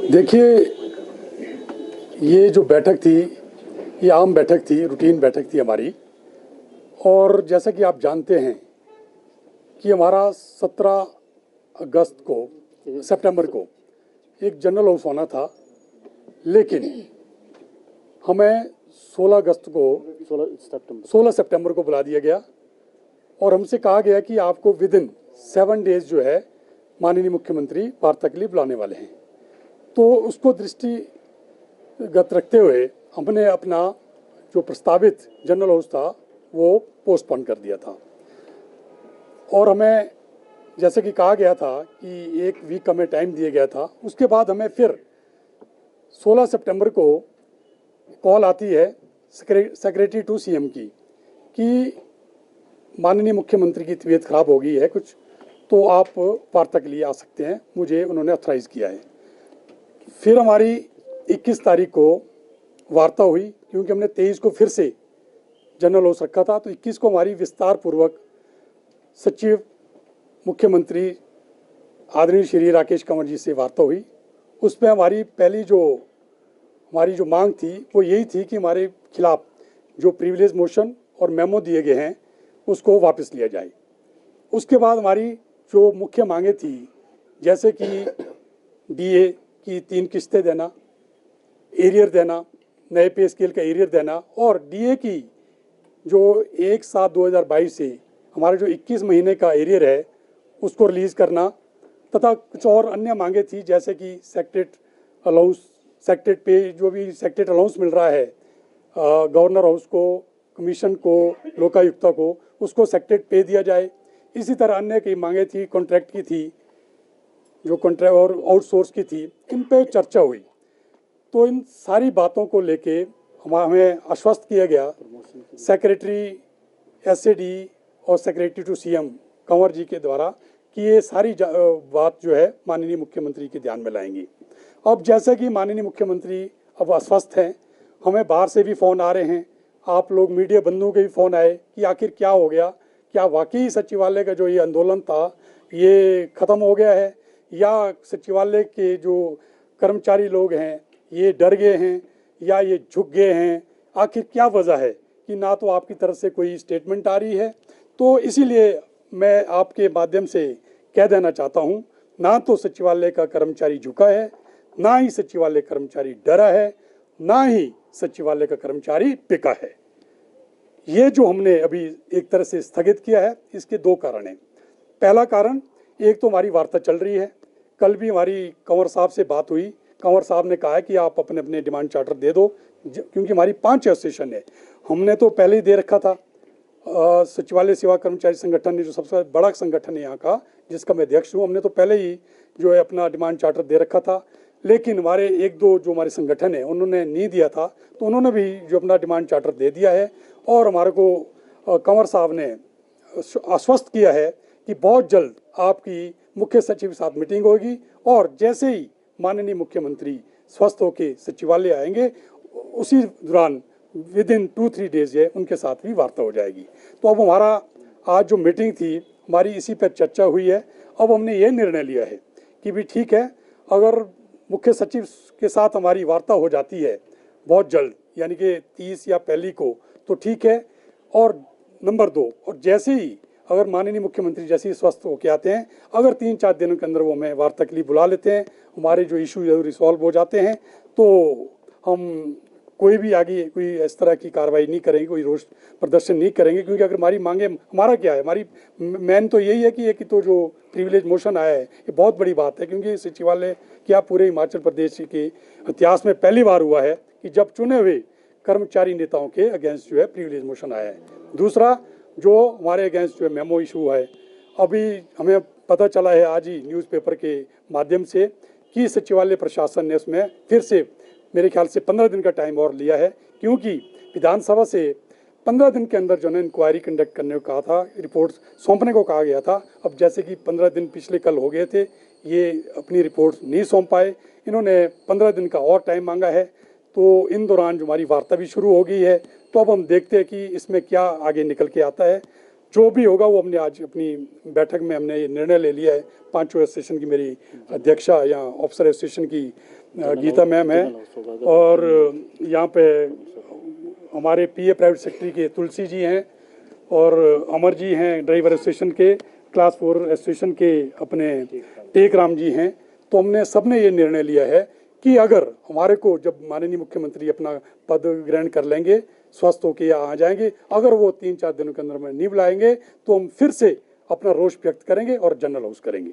देखिए, ये जो बैठक थी, ये आम बैठक थी, रूटीन बैठक थी हमारी। और जैसा कि आप जानते हैं कि हमारा 17 अगस्त को, सितंबर को एक जनरल हाउस होना था, लेकिन हमें 16 सितंबर को बुला दिया गया और हमसे कहा गया कि आपको विदिन 7 डेज जो है माननीय मुख्यमंत्री वार्ता के लिए बुलाने वाले हैं। तो उसको दृष्टिगत रखते हुए हमने अपना जो प्रस्तावित जनरल हाउस था वो पोस्टपोन कर दिया था। और हमें जैसे कि कहा गया था कि 1 वीक हमें टाइम दिया गया था। उसके बाद हमें फिर 16 सितंबर को कॉल आती है सेक्रेटरी टू सीएम की कि माननीय मुख्यमंत्री की तबीयत खराब हो गई है कुछ, तो आप वार्ता के लिए आ सकते हैं। मुझे उन्होंने ऑथराइज़ किया है। फिर हमारी 21 तारीख को वार्ता हुई, क्योंकि हमने 23 को फिर से जनरल हाउस रखा था। तो 21 को हमारी विस्तार पूर्वक सचिव मुख्यमंत्री आदरणीय श्री राकेश कंवर जी से वार्ता हुई। उसमें हमारी पहली जो मांग थी वो यही थी कि हमारे खिलाफ जो प्रिविलेज मोशन और मेमो दिए गए हैं उसको वापस लिया जाए। उसके बाद हमारी जो मुख्य मांगें थी, जैसे कि डीए की 3 किस्तें देना, एरियर देना, नए पे स्केल का एरियर देना, और डीए की जो 1/7/2022 से हमारा जो 21 महीने का एरियर है उसको रिलीज़ करना, तथा कुछ और अन्य मांगे थी, जैसे कि सेक्रेटरी अलाउंस, सेक्रेटरी पे जो भी सेक्रेटरी अलाउंस मिल रहा है गवर्नर हाउस को, कमीशन को, लोकायुक्ता को, उसको सेक्रेटरी पे दिया जाए। इसी तरह अन्य कई मांगे थी, कॉन्ट्रैक्ट की थी, जो कॉन्ट्रैक्ट और आउटसोर्स की थी, इन पे चर्चा हुई। तो इन सारी बातों को लेके हमें आश्वस्त किया गया सेक्रेटरी एसएडी और सेक्रेटरी टू सीएम कंवर जी के द्वारा कि ये सारी बात जो है माननीय मुख्यमंत्री के ध्यान में लाएंगी। अब जैसे कि माननीय मुख्यमंत्री अब अस्वस्थ हैं, हमें बाहर से भी फ़ोन आ रहे हैं, आप लोग मीडिया बंधुओं के भी फ़ोन आए कि आखिर क्या हो गया, क्या वाकई सचिवालय का जो ये आंदोलन था ये ख़त्म हो गया है, या सचिवालय के जो कर्मचारी लोग हैं ये डर गए हैं, या ये झुक गए हैं, आखिर क्या वजह है कि ना तो आपकी तरफ से कोई स्टेटमेंट आ रही है। तो इसीलिए मैं आपके माध्यम से कह देना चाहता हूँ, ना तो सचिवालय का कर्मचारी झुका है, ना ही सचिवालय कर्मचारी डरा है, ना ही सचिवालय का कर्मचारी पिका है। ये जो हमने अभी एक तरह से स्थगित किया है, इसके 2 कारण हैं। पहला कारण, एक तो हमारी वार्ता चल रही है। कल भी हमारी कंवर साहब से बात हुई, कंवर साहब ने कहा है कि आप अपने अपने डिमांड चार्टर दे दो, क्योंकि हमारी 5 एसोसिएशन है। हमने तो पहले ही दे रखा था। सचिवालय सेवा कर्मचारी संगठन ने, जो सबसे बड़ा संगठन है यहाँ का, जिसका मैं अध्यक्ष हूँ, हमने तो पहले ही जो है अपना डिमांड चार्टर दे रखा था। लेकिन हमारे 1-2 जो हमारे संगठन है उन्होंने नहीं दिया था, तो उन्होंने भी जो अपना डिमांड चार्टर दे दिया है। और हमारे को कंवर साहब ने आश्वस्त किया है कि बहुत जल्द आपकी मुख्य सचिव के साथ मीटिंग होगी, और जैसे ही माननीय मुख्यमंत्री स्वस्थ होकर सचिवालय आएंगे, उसी दौरान विदिन 2-3 डेज है उनके साथ भी वार्ता हो जाएगी। तो अब हमारा आज जो मीटिंग थी हमारी इसी पर चर्चा हुई है। अब हमने ये निर्णय लिया है कि भी ठीक है, अगर मुख्य सचिव के साथ हमारी वार्ता हो जाती है बहुत जल्द, यानी कि 30 या पहली को, तो ठीक है। और नंबर 2, और जैसे ही अगर माननीय मुख्यमंत्री जैसे ही स्वस्थ होकर आते हैं, अगर 3-4 दिनों के अंदर वो हमें वार्ता के लिए बुला लेते हैं, हमारे जो इशू रिसॉल्व हो जाते हैं, तो हम कोई भी आगे कोई इस तरह की कार्रवाई नहीं करेंगे, कोई रोष प्रदर्शन नहीं करेंगे। क्योंकि अगर हमारी मांगे, हमारा क्या है, हमारी मेन तो यही है कि एक तो जो प्रिविलेज मोशन आया है ये बहुत बड़ी बात है, क्योंकि सचिवालय क्या पूरे हिमाचल प्रदेश के इतिहास में पहली बार हुआ है कि जब चुने हुए कर्मचारी नेताओं के अगेंस्ट जो है प्रिविलेज मोशन आया है। दूसरा, जो हमारे अगेंस्ट जो है मेमो इशू है, अभी हमें पता चला है आज ही न्यूज़पेपर के माध्यम से कि सचिवालय प्रशासन ने उसमें फिर से मेरे ख्याल से 15 दिन का टाइम और लिया है, क्योंकि विधानसभा से 15 दिन के अंदर जो है इंक्वायरी कंडक्ट करने को कहा था, रिपोर्ट सौंपने को कहा गया था। अब जैसे कि 15 दिन पिछले कल हो गए थे, ये अपनी रिपोर्ट नहीं सौंप पाए, इन्होंने 15 दिन का और टाइम मांगा है। तो इन दौरान जो हमारी वार्ता भी शुरू हो गई है। तो अब हम देखते हैं कि इसमें क्या आगे निकल के आता है। जो भी होगा वो हमने आज अपनी बैठक में हमने ये निर्णय ले लिया है। 5 एसोसिएशन की मेरी अध्यक्षा या ऑफिसर एसोसिएशन की गीता मैम है, और यहाँ पे हमारे पीए प्राइवेट सेक्रेटरी के तुलसी जी हैं, और अमर जी हैं ड्राइवर एसोसिएशन के, क्लास 4 एसोसिएशन के अपने टेक राम जी हैं। तो हमने सबने ये निर्णय लिया है कि अगर हमारे को जब माननीय मुख्यमंत्री अपना पद ग्रहण कर लेंगे, स्वस्थ होकर यहाँ आ जाएंगे, अगर वो 3-4 दिनों के अंदर में नहीं बुलाएंगे तो हम फिर से अपना रोष व्यक्त करेंगे और जनरल हाउस करेंगे।